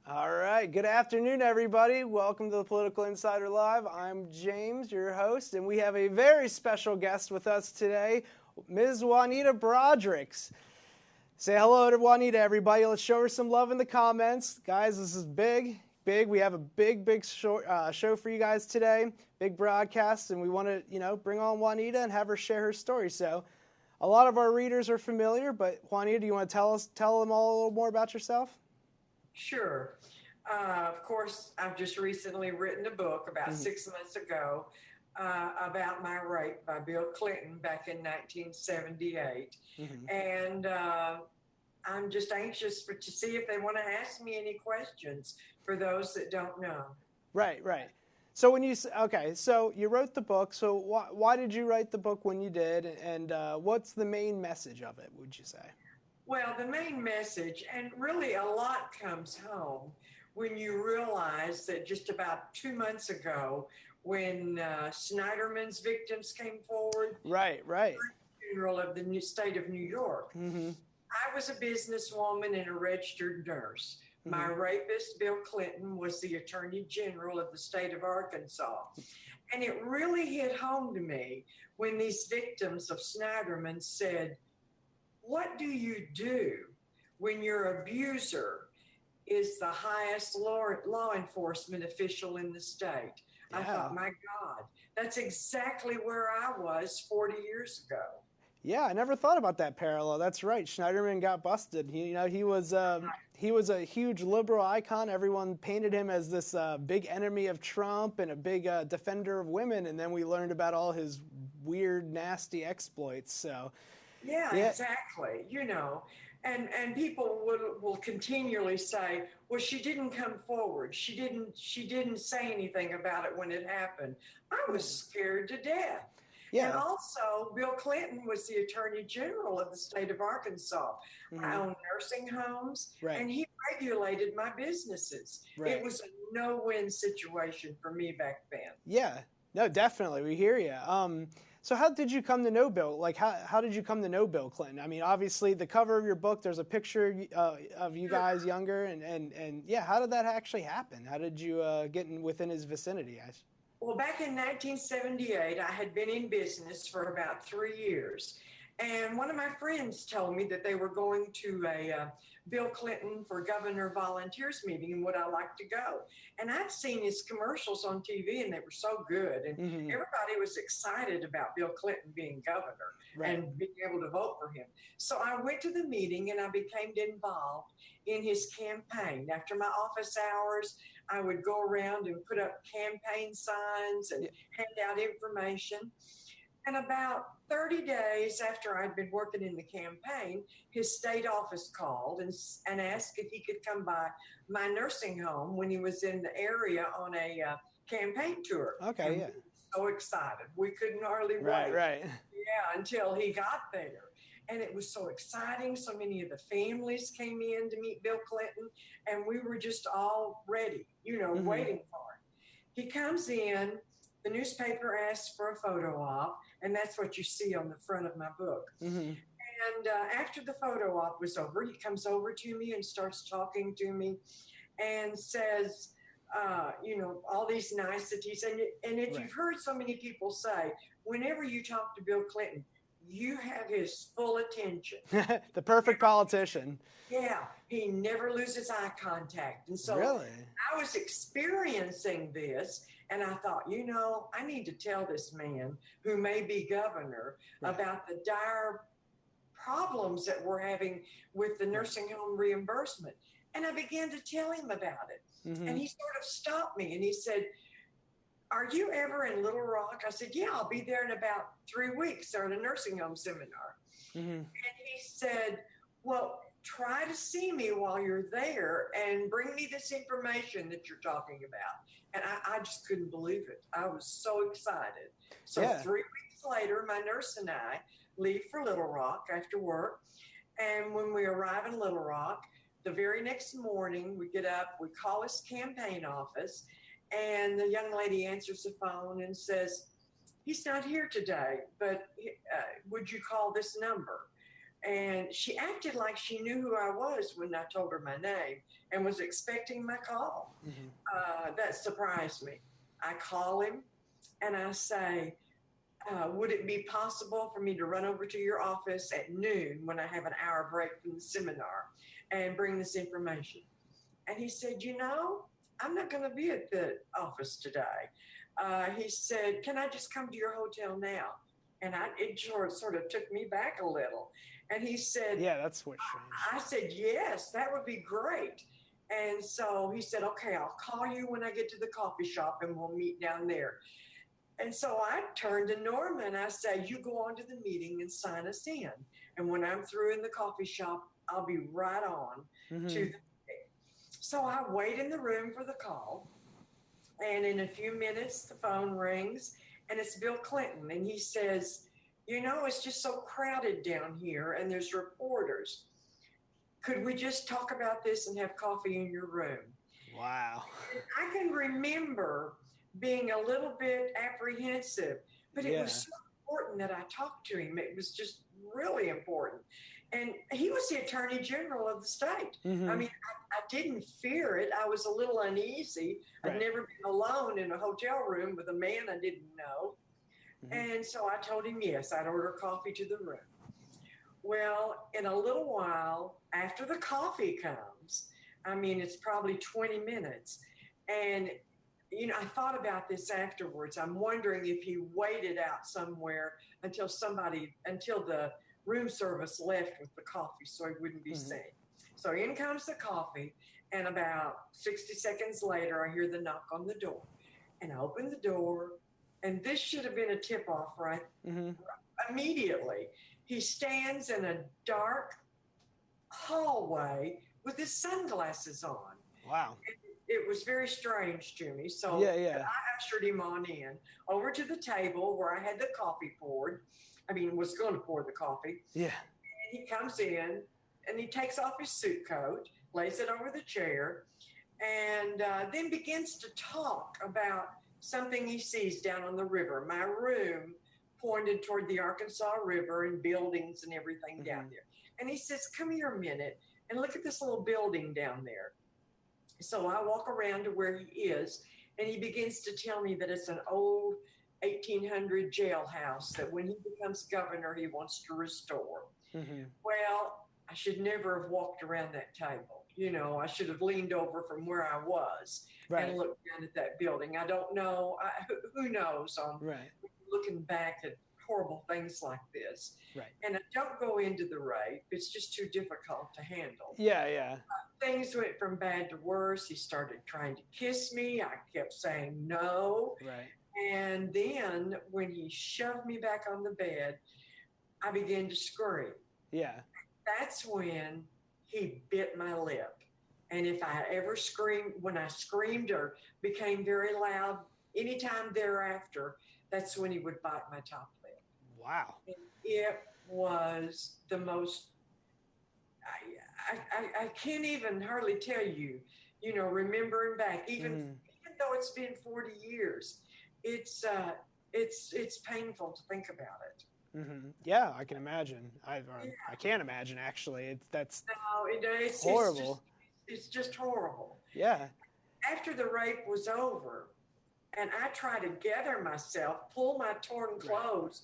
All right. Good afternoon, everybody. Welcome to the Political Insider Live. I'm James, your host, and we have a very special guest with us today, Ms. Juanita Broaddrick. Say hello to Juanita, everybody. Let's show her some love in the comments. Guys, this is big. We have a big show for you guys today, big broadcast, and we want to, bring on Juanita and have her share her story. So a lot of our readers are familiar, but Juanita, do you want to tell them all a little more about yourself? Sure. Of course, I've just recently written a book about 6 months ago about my rape by Bill Clinton back in 1978. And I'm just anxious to see if they want to ask me any questions for those that don't know. Right. So so you wrote the book. So why did you write the book when you did? And what's the main message of it, would you say? Well, the main message, and really a lot comes home when you realize that just about 2 months ago, when Snyderman's victims came forward, right, funeral of the state of New York, I was a businesswoman and a registered nurse. My rapist, Bill Clinton, was the Attorney General of the state of Arkansas. And it really hit home to me when these victims of Snyderman said, what do you do when your abuser is the highest law enforcement official in the state? Yeah. I thought, my God, that's exactly where I was 40 years ago. Yeah, I never thought about that parallel. That's right. Schneiderman got busted. He was a huge liberal icon. Everyone painted him as this big enemy of Trump and a big defender of women. And then we learned about all his weird, nasty exploits. So. Yeah, exactly. And people will continually say, well, she didn't come forward. She didn't say anything about it when it happened. I was scared to death. Yeah. And also, Bill Clinton was the Attorney General of the state of Arkansas. I owned nursing homes, and he regulated my businesses. It was a no-win situation for me back then. Yeah, no, definitely. We hear you. So how did you come to know Bill? Like, how did you come to know Bill Clinton? I mean, obviously, the cover of your book, there's a picture of you guys younger, and yeah, how did that actually happen? How did you get within his vicinity? Well, back in 1978, I had been in business for about 3 years. And one of my friends told me that they were going to a Bill Clinton for Governor Volunteers meeting, and would I like to go? And I'd seen his commercials on TV, and they were so good. And everybody was excited about Bill Clinton being governor and being able to vote for him. So I went to the meeting, and I became involved in his campaign. After my office hours, I would go around and put up campaign signs and hand out information. And about 30 days after I'd been working in the campaign, his state office called and asked if he could come by my nursing home when he was in the area on a campaign tour. Okay, and we were so excited. We couldn't hardly wait. Right. Yeah, until he got there. And it was so exciting. So many of the families came in to meet Bill Clinton, and we were just all ready, waiting for him. He comes in, the newspaper asks for a photo op, and that's what you see on the front of my book. And after the photo op was over, he comes over to me and starts talking to me and says, all these niceties. And if you've heard so many people say, whenever you talk to Bill Clinton, you have his full attention. The perfect politician. Yeah, he never loses eye contact. And so I was experiencing this, and I thought, I need to tell this man who may be governor about the dire problems that we're having with the nursing home reimbursement. And I began to tell him about it. And he sort of stopped me, and he said, are you ever in Little Rock? I said, yeah, I'll be there in about 3 weeks at a nursing home seminar. And he said, well, try to see me while you're there and bring me this information that you're talking about. And I just couldn't believe it. I was so excited. So 3 weeks later, my nurse and I leave for Little Rock after work. And when we arrive in Little Rock, the very next morning, we get up, we call his campaign office, and the young lady answers the phone and says, he's not here today, but would you call this number? And she acted like she knew who I was when I told her my name and was expecting my call. That surprised me. I call him and I say, would it be possible for me to run over to your office at noon when I have an hour break from the seminar and bring this information? And he said, I'm not going to be at the office today. He said, can I just come to your hotel now? And it sort of took me back a little. And he said, yeah, that's what's strange. I said, yes, that would be great. And so he said, okay, I'll call you when I get to the coffee shop and we'll meet down there. And so I turned to Norma and I said, you go on to the meeting and sign us in. And when I'm through in the coffee shop, I'll be right on to the meeting. So I wait in the room for the call. And in a few minutes, the phone rings and it's Bill Clinton. And he says, it's just so crowded down here and there's reporters. Could we just talk about this and have coffee in your room? Wow. And I can remember being a little bit apprehensive, but it was so important that I talked to him. It was just really important. And he was the Attorney General of the state. I mean, I didn't fear it. I was a little uneasy. I'd never been alone in a hotel room with a man I didn't know. And so I told him, yes, I'd order coffee to the room. Well, in a little while, after the coffee comes, I mean, it's probably 20 minutes. And, I thought about this afterwards. I'm wondering if he waited out somewhere until the room service left with the coffee so he wouldn't be seen. So in comes the coffee, and about 60 seconds later, I hear the knock on the door. And I open the door, and this should have been a tip-off right immediately. He stands in a dark hallway with his sunglasses on. Wow. It was very strange to me. So I ushered him on in, over to the table where I had the coffee poured. Was going to pour the coffee. Yeah. And he comes in, and he takes off his suit coat, lays it over the chair, and then begins to talk about something he sees down on the river. My room pointed toward the Arkansas River and buildings and everything down there. And he says, come here a minute and look at this little building down there. So I walk around to where he is, and he begins to tell me that it's an old 1800 jailhouse that when he becomes governor, he wants to restore. Well, I should never have walked around that table. I should have leaned over from where I was and looked down at that building. I don't know. Who knows on looking back at horrible things like this. And I don't go into the rape. It's just too difficult to handle. Things went from bad to worse. He started trying to kiss me. I kept saying no. And then when he shoved me back on the bed, I began to scream. That's when he bit my lip. And if I ever screamed, when I screamed or became very loud, anytime thereafter, that's when he would bite my top lip. Wow. And it was the most, I can't even hardly tell you, remembering back, even though it's been 40 years, it's painful to think about it. Yeah, I can imagine. I can't imagine, actually. It's horrible. It's just horrible. Yeah. After the rape was over, and I try to gather myself, pull my torn clothes,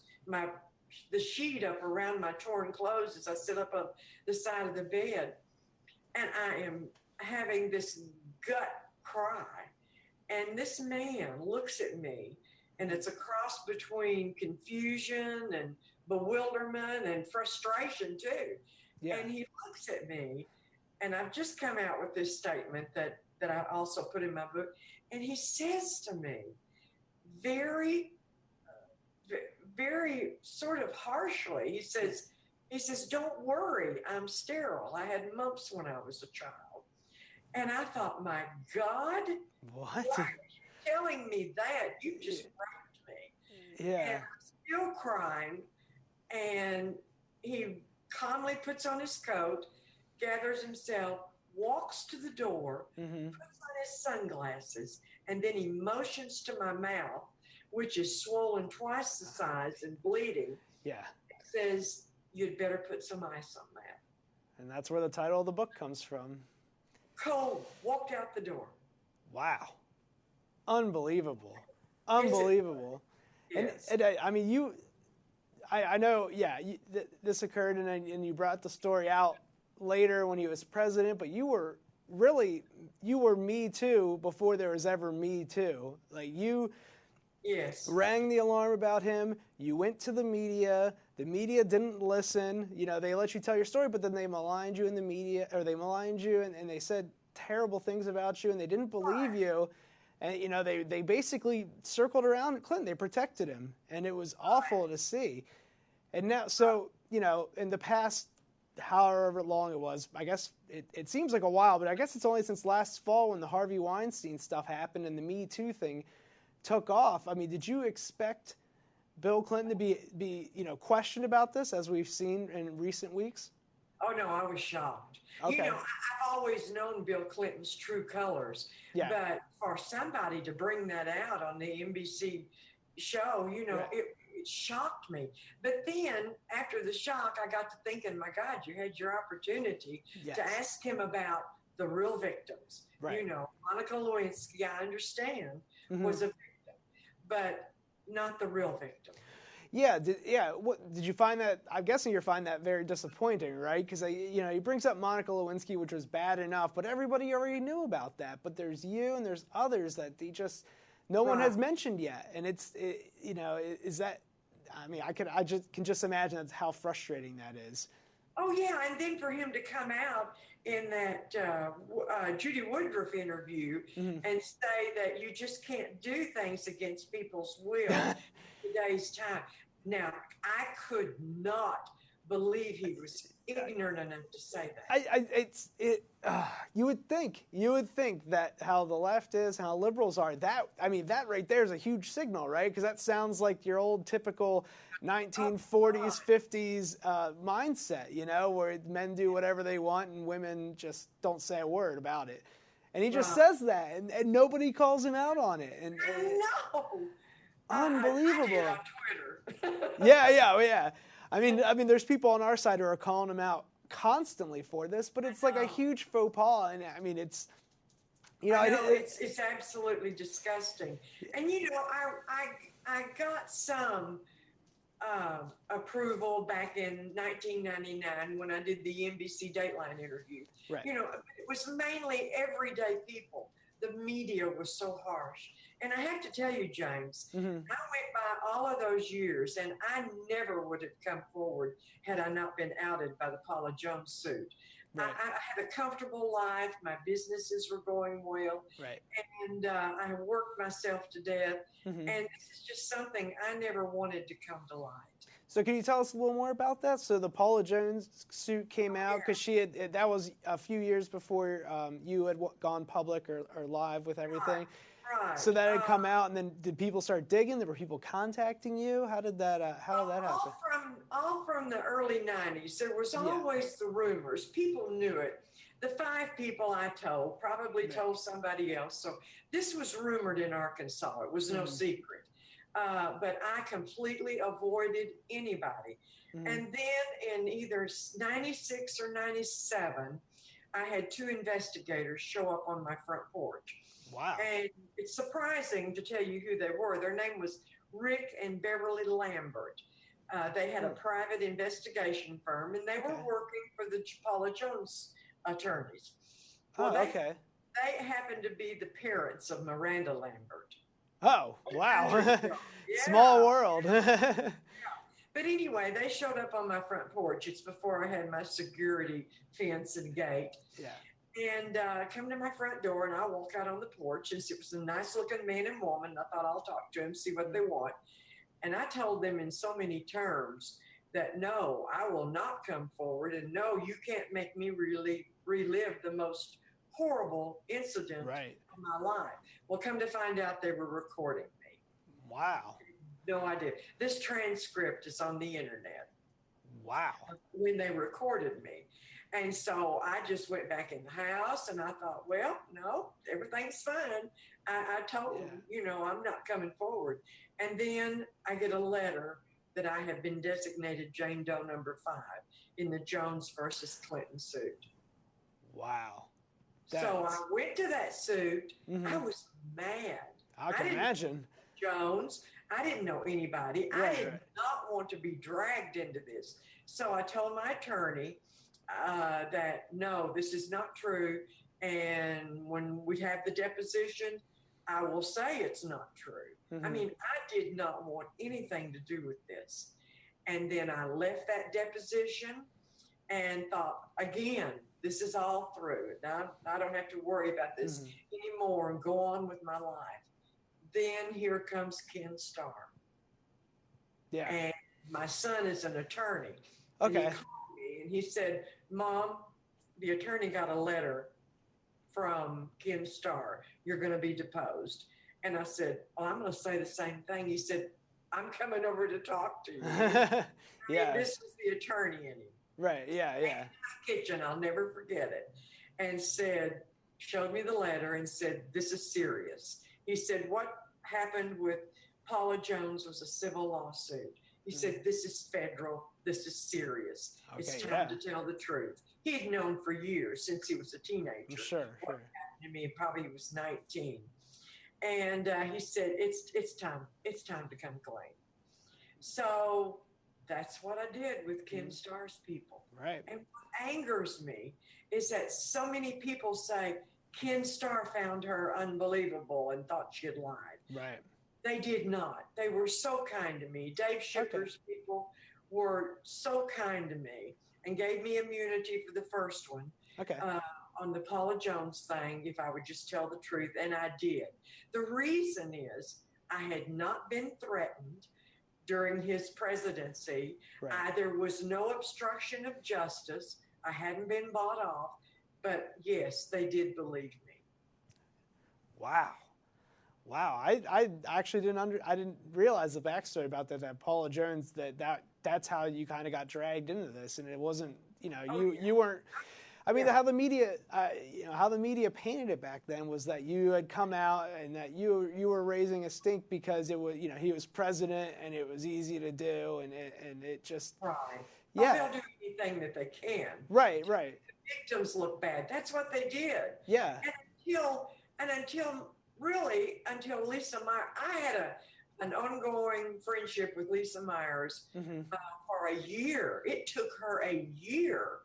the sheet up around my torn clothes as I sit up on the side of the bed, and I am having this gut cry. And this man looks at me, and it's a cross between confusion and bewilderment and frustration too. And he looks at me, and I've just come out with this statement that I also put in my book, and he says to me, very, very sort of harshly, he says, don't worry, I'm sterile. I had mumps when I was a child. And I thought, my God, what? Why are you telling me that? You just raped me. Yeah. And I'm still crying. And he calmly puts on his coat, gathers himself, walks to the door, puts on his sunglasses, and then he motions to my mouth, which is swollen twice the size and bleeding. Yeah. Says, you'd better put some ice on that. And that's where the title of the book comes from. Cold, walked out the door. Wow. Unbelievable. Unbelievable. Yes. And I mean, I know, yeah, this occurred and you brought the story out later when he was president, but you were Me Too before there was ever Me Too. Like you rang the alarm about him. You went to the media. The media didn't listen. You know, they let you tell your story, but then they maligned you in the media, or they maligned you and they said terrible things about you and they didn't believe you. And, you know, they basically circled around Clinton. They protected him. And it was awful to see. And now, so, you know, in the past, however long it was, I guess it seems like a while, but I guess it's only since last fall when the Harvey Weinstein stuff happened and the Me Too thing took off. I mean, did you expect Bill Clinton to be you know, questioned about this as we've seen in recent weeks? Oh, no, I was shocked. Okay. You know, I've always known Bill Clinton's true colors. Yeah. But for somebody to bring that out on the NBC show, you know, it shocked me. But then after the shock, I got to thinking, my God, you had your opportunity to ask him about the real victims. Right. You know, Monica Lewinsky, I understand, was a victim, but not the real victim. Yeah, what did you find that? I'm guessing you're finding that very disappointing, right? Because you know, he brings up Monica Lewinsky, which was bad enough, but everybody already knew about that. But there's you and there's others that no one has mentioned yet, and you know, is that? I mean, I just can imagine that's how frustrating that is. Oh yeah, and then for him to come out in that Judy Woodruff interview and say that you just can't do things against people's will in today's time. Now, I could not believe he was ignorant enough to say that. You would think that how the left is, how liberals are. That right there is a huge signal, right? Because that sounds like your old typical 1940s, 50s mindset, you know, where men do whatever they want and women just don't say a word about it. And he just says that, and nobody calls him out on it. And I know. Unbelievable. I did on Twitter. Yeah. I mean, there's people on our side who are calling him out constantly for this, but it's like a huge faux pas, and I mean, it's, you know, it's absolutely disgusting. And you know, I got some approval back in 1999 when I did the NBC Dateline interview. Right. You know, it was mainly everyday people. The media was so harsh. And I have to tell you, James, I went by all of those years and I never would have come forward had I not been outed by the Paula Jones suit. Right. I had a comfortable life. My businesses were going well. Right. And I worked myself to death. And this is just something I never wanted to come to light. So can you tell us a little more about that? So the Paula Jones suit came out because that was a few years before you had gone public or live with everything. Right. So that had come out, and then did people start digging? There were people contacting you. How did that happen? All from the early 90s. There was always the rumors. People knew it. The 5 people I told probably told somebody else. So this was rumored in Arkansas. It was no secret. But I completely avoided anybody. And then in either 96 or 97, I had 2 investigators show up on my front porch. Wow. And it's surprising to tell you who they were. Their name was Rick and Beverly Lambert. They had a private investigation firm, and they were working for the Paula Jones attorneys. Well, they happened to be the parents of Miranda Lambert. Oh, wow. Small world. But anyway, they showed up on my front porch. It's before I had my security fence and gate. Yeah. And come to my front door, and I walk out on the porch, and it was a nice-looking man and woman. I thought I'll talk to them, see what they want. And I told them in so many terms that, no, I will not come forward, and no, you can't make me really relive the most horrible incident of my life. Well, come to find out they were recording me. Wow. No idea. This transcript is on the internet. Wow. When they recorded me. And so I just went back in the house and I thought, well, no, everything's fine. I told them, you know, I'm not coming forward. And then I get a letter that I have been designated Jane Doe number 5 in the Jones versus Clinton suit. Wow. So I went to that suit. Mm-hmm. I was mad. I can imagine. Jones. I didn't know anybody. I did not want to be dragged into this. So I told my attorney that, no, this is not true. And when we have the deposition, I will say it's not true. Mm-hmm. I mean, I did not want anything to do with this. And then I left that deposition and thought, again, this is all through. Now I don't have to worry about this anymore and go on with my life. Then here comes Ken Starr. Yeah. And my son is an attorney. Okay. And he called me and he said, Mom, the attorney got a letter from Ken Starr. You're going to be deposed. And I said, oh, I'm going to say the same thing. He said, I'm coming over to talk to you. Yeah. This was the attorney in him. Right. Yeah. Yeah. In my kitchen, I'll never forget it. And showed me the letter and said, this is serious. He said, what happened with Paula Jones was a civil lawsuit. He said, this is federal. This is serious. Okay, it's time to tell the truth. He had known for years since he was a teenager. Sure. What happened to me, probably he was 19. And he said, it's time. It's time to come clean. So that's what I did with Ken Starr's people. Right. And what angers me is that so many people say Ken Starr found her unbelievable and thought she had lied. Right. They did not. They were so kind to me. Dave Schiffer's people were so kind to me and gave me immunity for the first one. Okay. On the Paula Jones thing, if I would just tell the truth, and I did. The reason is I had not been threatened during his presidency. Right. There was no obstruction of justice. I hadn't been bought off. But yes, they did believe me. Wow. I actually I didn't realize the backstory about that Paula Jones, that's how you kind of got dragged into this, and it wasn't, you weren't. I mean, how the media, how the media painted it back then was that you had come out and that you were raising a stink because it was, he was president and it was easy to do, and it just right. Yeah. They'll do anything that they can. Right. The victims look bad. That's what they did. Yeah. Until Lisa Myers, I had an ongoing friendship with Lisa Myers for a year. It took her a year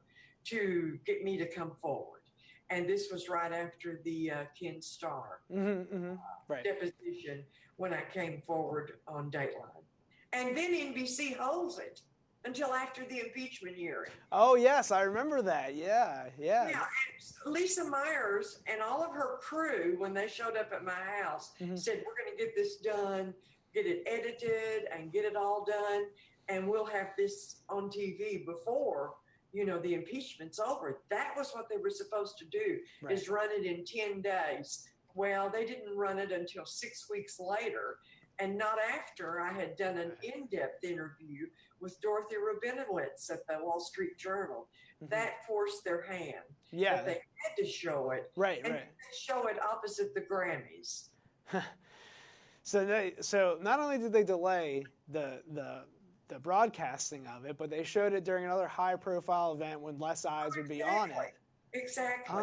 to get me to come forward. And this was right after the Ken Starr deposition when I came forward on Dateline. And then NBC holds it until after the impeachment hearing. Oh, yes, I remember that. Yeah. Yeah, and Lisa Myers and all of her crew, when they showed up at my house, said, we're going to get this done, get it edited, and get it all done, and we'll have this on TV before, the impeachment's over. That was what they were supposed to do, is run it in 10 days. Well, they didn't run it until 6 weeks later, and not after I had done an in-depth interview with Dorothy Rabinowitz at the Wall Street Journal. That forced their hand. Yeah. But they had to show it. Right. They show it opposite the Grammys. So not only did they delay the broadcasting of it, but they showed it during another high-profile event when less eyes would be on it. Exactly.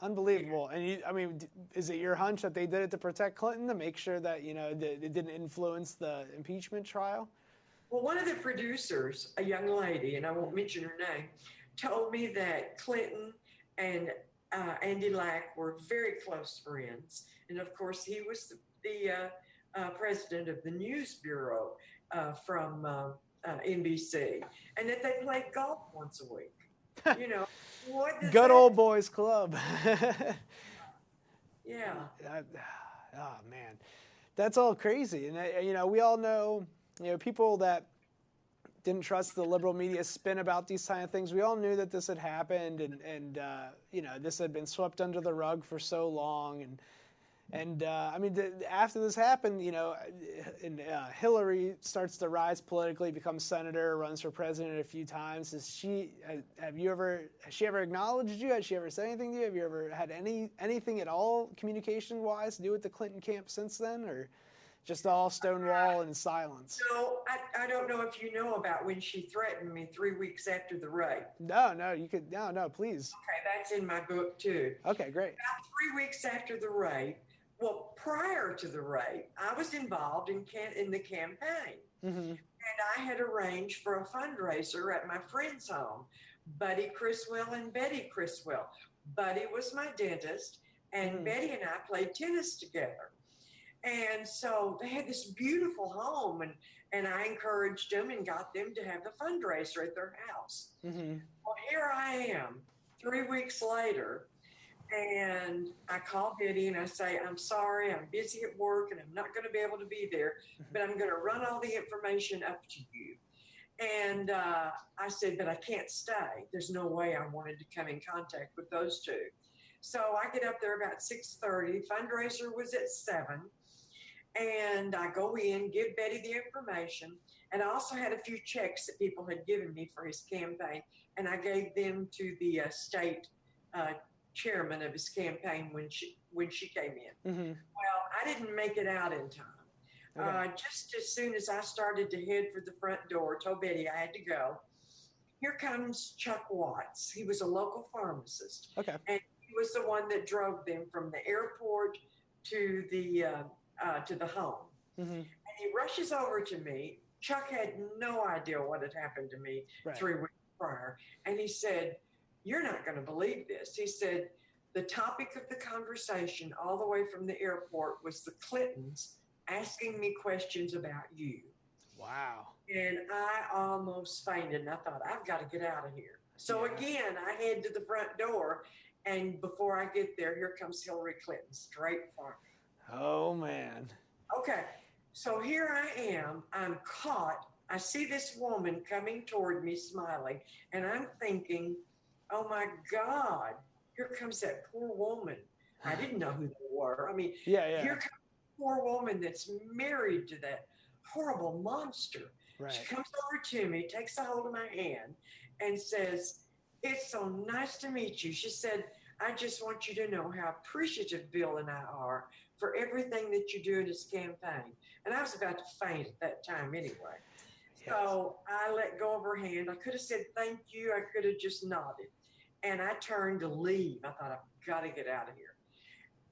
Unbelievable. And is it your hunch that they did it to protect Clinton, to make sure that it didn't influence the impeachment trial? Well, one of the producers, a young lady, and I won't mention her name, told me that Clinton and Andy Lack were very close friends. And of course, he was the president of the News Bureau from NBC, and that they played golf once a week. What does Good old boys club. Yeah. Oh, man. That's all crazy. And, we all know, people that didn't trust the liberal media spin about these kind of things. We all knew that this had happened, and this had been swept under the rug for so long. And after this happened, Hillary starts to rise politically, becomes senator, runs for president a few times. Has she ever acknowledged you? Has she ever said anything to you? Have you ever had anything at all communication-wise to do with the Clinton camp since then? Or just all stonewall and silence. So I don't know if you know about when she threatened me 3 weeks after the rape. No, you could, no, please. Okay, that's in my book too. Okay, great. About 3 weeks after the rape, well, prior to the rape, I was involved in the campaign. Mm-hmm. And I had arranged for a fundraiser at my friend's home, Buddy Criswell and Betty Criswell. Buddy was my dentist, and Betty and I played tennis together. And so they had this beautiful home, and I encouraged them and got them to have the fundraiser at their house. Mm-hmm. Well, here I am 3 weeks later, and I call Betty and I say, I'm sorry, I'm busy at work and I'm not going to be able to be there, but I'm going to run all the information up to you. And I said, but I can't stay. There's no way I wanted to come in contact with those two. So I get up there about 6:30. Fundraiser was at 7. And I go in, give Betty the information. And I also had a few checks that people had given me for his campaign. And I gave them to the state chairman of his campaign when she came in. Mm-hmm. Well, I didn't make it out in time. Okay. Just as soon as I started to head for the front door, told Betty I had to go. Here comes Chuck Watts. He was a local pharmacist. Okay. And he was the one that drove them from the airport to the home. Mm-hmm. And he rushes over to me. Chuck had no idea what had happened to me 3 weeks prior. And he said, you're not going to believe this. He said, the topic of the conversation all the way from the airport was the Clintons asking me questions about you. Wow. And I almost fainted, and I thought, I've got to get out of here. So again, I head to the front door, and before I get there, here comes Hillary Clinton straight for me. Oh, man. Okay, so here I am. I'm caught. I see this woman coming toward me smiling, and I'm thinking, oh, my God, here comes that poor woman. I didn't know who they were. I mean, here comes a poor woman that's married to that horrible monster. Right. She comes over to me, takes a hold of my hand, and says, it's so nice to meet you. She said, I just want you to know how appreciative Bill and I are for everything that you do in this campaign. And I was about to faint at that time anyway. Yes. So I let go of her hand. I could have said thank you. I could have just nodded. And I turned to leave. I thought, I've got to get out of here.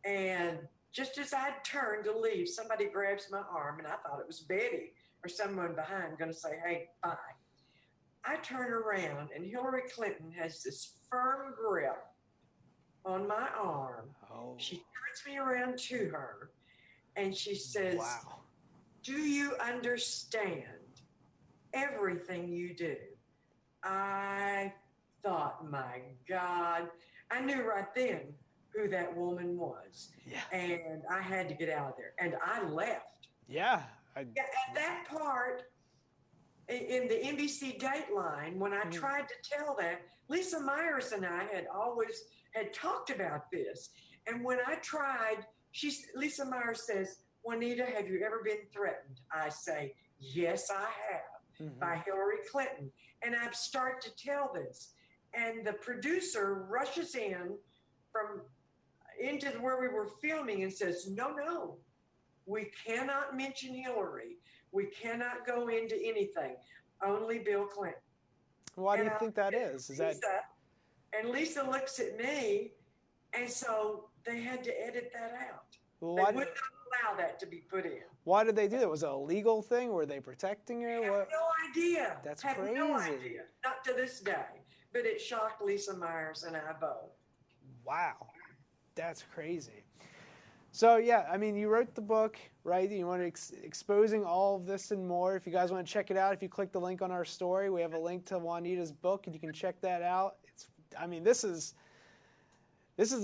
And just as I turned to leave, somebody grabs my arm, and I thought it was Betty or someone behind going to say, hey, bye. I turn around, and Hillary Clinton has this firm grip on my arm. Oh. She turns me around to her, and she says, wow. Do you understand everything you do? I thought, my God, I knew right then who that woman was. Yeah. And I had to get out of there. And I left. Yeah. At that part, in the NBC Dateline, when I tried to tell that, Lisa Myers and I had talked about this. And when I tried, Lisa Myers says, Juanita, have you ever been threatened? I say, yes, I have, by Hillary Clinton. And I start to tell this. And the producer rushes into where we were filming and says, no, we cannot mention Hillary. We cannot go into anything. Only Bill Clinton. Why do you think that is? And Lisa looks at me, and so they had to edit that out. Well, they would not allow that to be put in. Why did they do that? Was it a legal thing? Were they protecting her? I have no idea. That's crazy. Crazy. No idea. Not to this day. But it shocked Lisa Myers and I both. Wow. That's crazy. So, yeah, I mean, you wrote the book, right? You want to exposing all of this and more. If you guys want to check it out, if you click the link on our story, we have a link to Juanita's book, and you can check that out. This is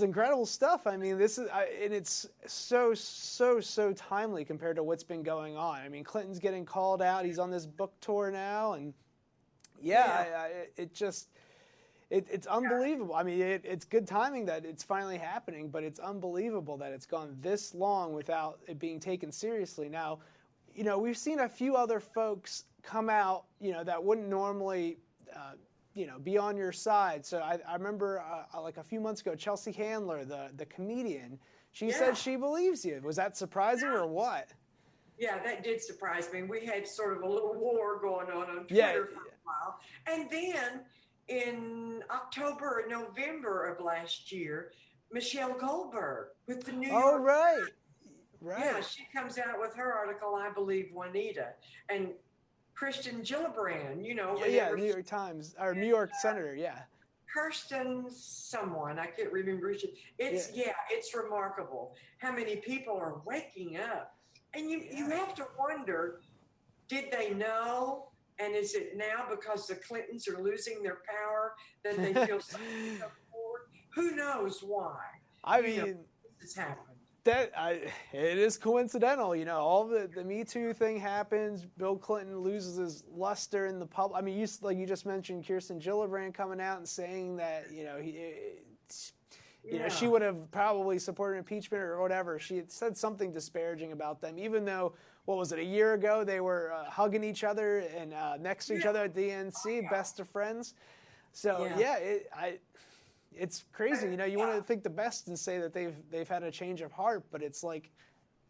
incredible stuff. I mean, and it's so timely compared to what's been going on. I mean, Clinton's getting called out. He's on this book tour now, and it's unbelievable. I mean, it's good timing that it's finally happening, but it's unbelievable that it's gone this long without it being taken seriously. Now, we've seen a few other folks come out, that wouldn't normally, be on your side. So I remember like a few months ago, Chelsea Handler, the comedian, she said she believes you. Was that surprising or what? Yeah, that did surprise me. We had sort of a little war going on Yeah. Twitter for a while. And then in October or November of last year, Michelle Goldberg with the New Oh, York right. Yeah, Right. she comes out with her article, I believe, Juanita. And Kristen Gillibrand, Yeah, yeah, whenever New York Times, or New York Senator, yeah. Kirsten someone, I can't remember who Yeah. it's remarkable how many people are waking up. And you Yeah. have to wonder, did they know? And is it now because the Clintons are losing their power that they feel something come forward? Who knows why? I You know, mean, this has happened. it is coincidental, all the Me Too thing happens. Bill Clinton loses his luster in the public. I mean, like you just mentioned, Kirsten Gillibrand coming out and saying that she would have probably supported impeachment or whatever. She had said something disparaging about them, even though what was it, a year ago they were hugging each other and next to each other at the DNC, best of friends. So it's crazy. You want to think the best and say that they've had a change of heart, but it's like,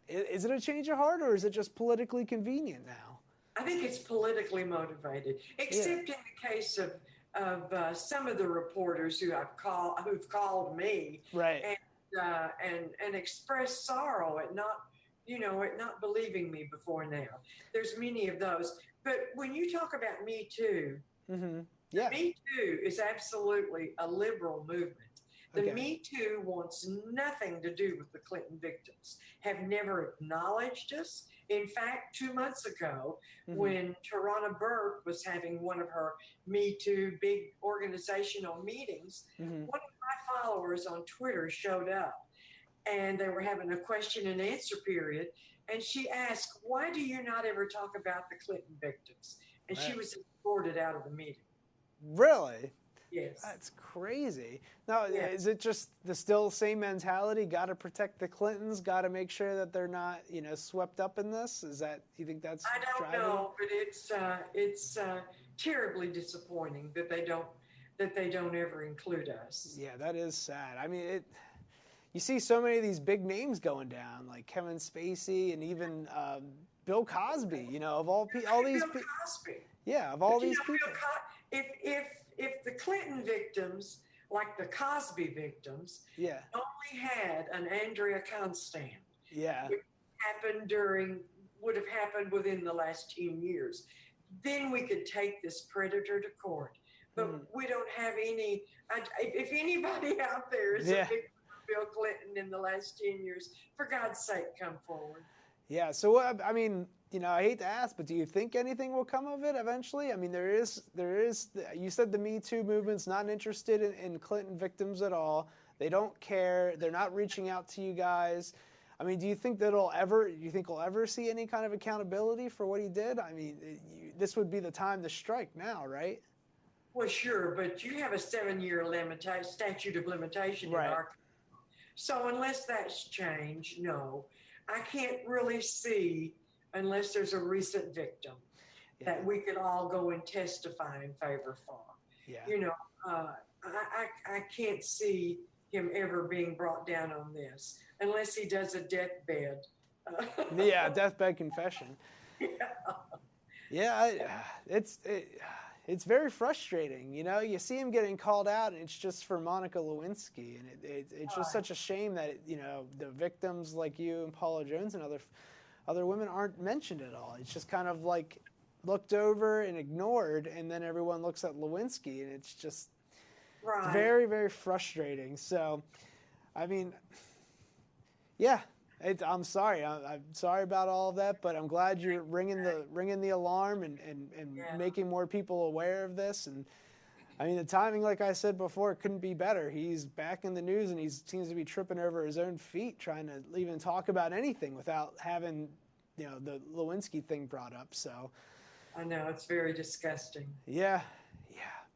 is it a change of heart or is it just politically convenient now? I think it's politically motivated, except in the case of some of the reporters who've called me, right, and expressed sorrow at not believing me before now. There's many of those, but when you talk about Me Too. Mm-hmm. Yeah. Me Too is absolutely a liberal movement. The Okay. Me Too wants nothing to do with the Clinton victims, have never acknowledged us. In fact, 2 months ago, when Tarana Burke was having one of her Me Too big organizational meetings, one of my followers on Twitter showed up and they were having a question and answer period. And she asked, "Why do you not ever talk about the Clinton victims?" And she was escorted out of the meeting. Really? Yes. That's crazy. Now, is it just the still same mentality? Got to protect the Clintons. Got to make sure that they're not, swept up in this. You think that's? I don't know, but it's terribly disappointing that they don't ever include us. Yeah, that is sad. I mean, you see so many of these big names going down, like Kevin Spacey and even Bill Cosby. Of all these Bill Cosby. Yeah, of all these people. If the Clinton victims, like the Cosby victims, only had an Andrea Constand, it would have happened within the last 10 years, then we could take this predator to court. But we don't have any. If anybody out there is a victim of Bill Clinton in the last 10 years, for God's sake, come forward. Yeah. So I mean, I hate to ask, but do you think anything will come of it eventually? I mean, there is. You said the Me Too movement's not interested in Clinton victims at all. They don't care. They're not reaching out to you guys. I mean, do you think we'll ever see any kind of accountability for what he did? I mean, this would be the time to strike now, right? Well, sure, but you have a 7-year statute of limitation in our country. So unless that's changed, no. I can't really see, unless there's a recent victim, that we could all go and testify in favor for. Yeah. I can't see him ever being brought down on this, unless he does a deathbed. Deathbed confession. It's very frustrating. You see him getting called out, and it's just for Monica Lewinsky, and it's just such a shame that the victims like you and Paula Jones and other women aren't mentioned at all. It's just kind of like looked over and ignored, and then everyone looks at Lewinsky, and it's just very, very frustrating. So, I mean, I'm sorry. I'm sorry about all of that, but I'm glad you're ringing the alarm and making more people aware of this. And I mean, the timing, like I said before, couldn't be better. He's back in the news, and he seems to be tripping over his own feet, trying to even talk about anything without having, the Lewinsky thing brought up. So I know, it's very disgusting. Yeah,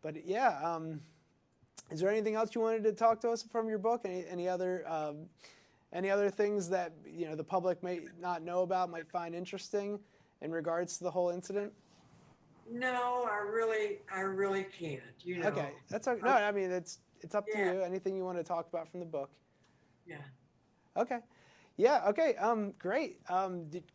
but is there anything else you wanted to talk to us from your book? Any other things that the public may not know about, might find interesting in regards to the whole incident? No, I really can't. Okay, that's okay. No, I mean it's up to you. Anything you want to talk about from the book? Yeah. Okay. Yeah. Okay. Great.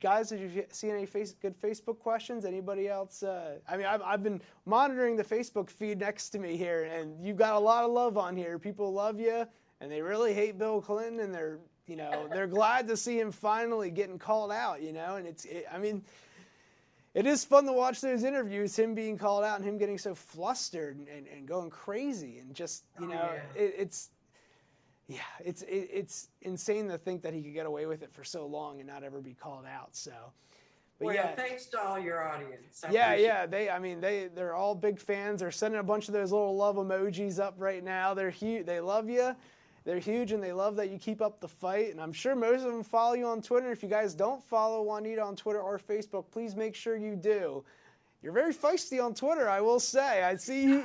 Guys, did you see any good Facebook questions? Anybody else? I mean, I've been monitoring the Facebook feed next to me here, and you've got a lot of love on here. People love you, and they really hate Bill Clinton, and they're glad to see him finally getting called out. And I mean, it is fun to watch those interviews, him being called out and him getting so flustered and going crazy, and just it's insane to think that he could get away with it for so long and not ever be called out. So, but thanks to all your audience. They're all big fans. They're sending a bunch of those little love emojis up right now. They're huge. They love you. They're huge, and they love that you keep up the fight. And I'm sure most of them follow you on Twitter. If you guys don't follow Juanita on Twitter or Facebook, please make sure you do. You're very feisty on Twitter, I will say. I see you.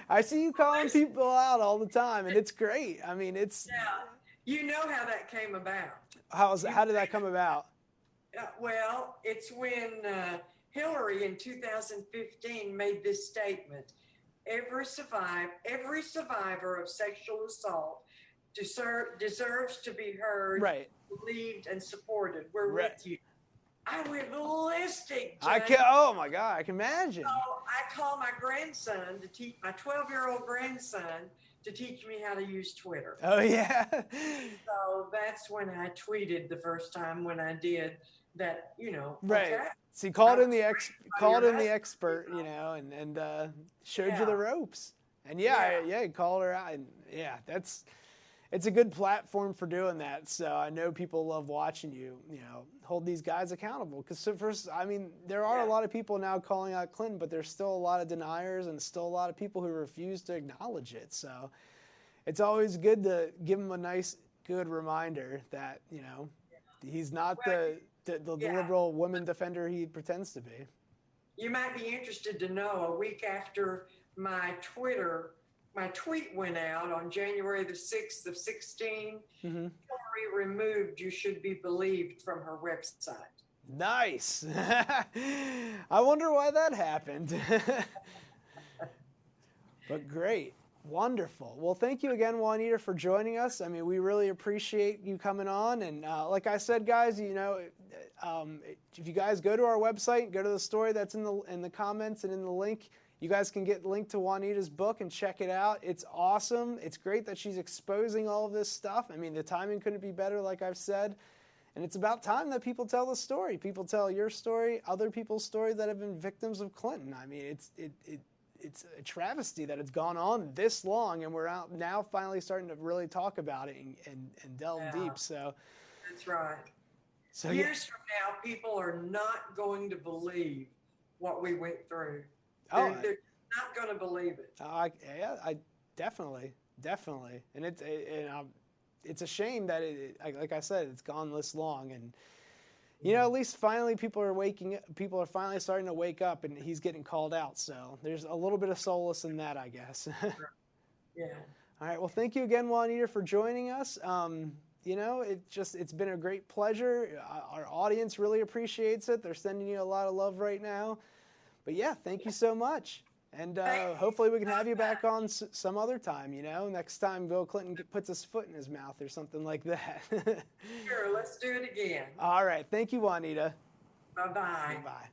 I see you calling people out all the time, and it's great. I mean, it's. Yeah, you know how that came about. How did that come about? Well, it's when Hillary in 2015 made this statement: every survivor of sexual assault deserves to be heard, right, believed, and supported. We're with you. I went ballistic. Oh my God, I can imagine. So I called my grandson to teach my 12-year-old grandson to teach me how to use Twitter. Oh yeah. So that's when I tweeted the first time when I did that. Right. Okay, So he called in the expert, and showed you the ropes. And he called her out, and it's a good platform for doing that. So I know people love watching you, hold these guys accountable. Because there are a lot of people now calling out Clinton, but there's still a lot of deniers and still a lot of people who refuse to acknowledge it. So it's always good to give him a nice, good reminder that, he's not the liberal women defender he pretends to be. You might be interested to know, a week after my tweet went out on January the 6th of 16, Hillary removed "You Should Be Believed" from her website. Nice. I wonder why that happened. But great. Wonderful. Well, thank you again, Juanita, for joining us. I mean, we really appreciate you coming on. And like I said, guys, if you guys go to our website, go to the story that's in the comments and in the link, you guys can get linked to Juanita's book and check it out. It's awesome. It's great that she's exposing all of this stuff. I mean, the timing couldn't be better, like I've said. And it's about time that people tell the story. People tell your story, other people's story that have been victims of Clinton. I mean, it's a travesty that it's gone on this long, and we're out now finally starting to really talk about it and delve deep. So that's right. So years from now, people are not going to believe what we went through. They're not going to believe it. I definitely, and it's a shame that like I said, it's gone this long, and at least finally people are finally starting to wake up, and he's getting called out. So there's a little bit of solace in that, I guess. Yeah. All right. Well, thank you again, Juanita, for joining us. It's been a great pleasure. Our audience really appreciates it. They're sending you a lot of love right now. But thank you so much. And hopefully we can have you back on some other time, next time Bill Clinton puts his foot in his mouth or something like that. Sure, let's do it again. All right. Thank you, Juanita. Bye-bye. Bye.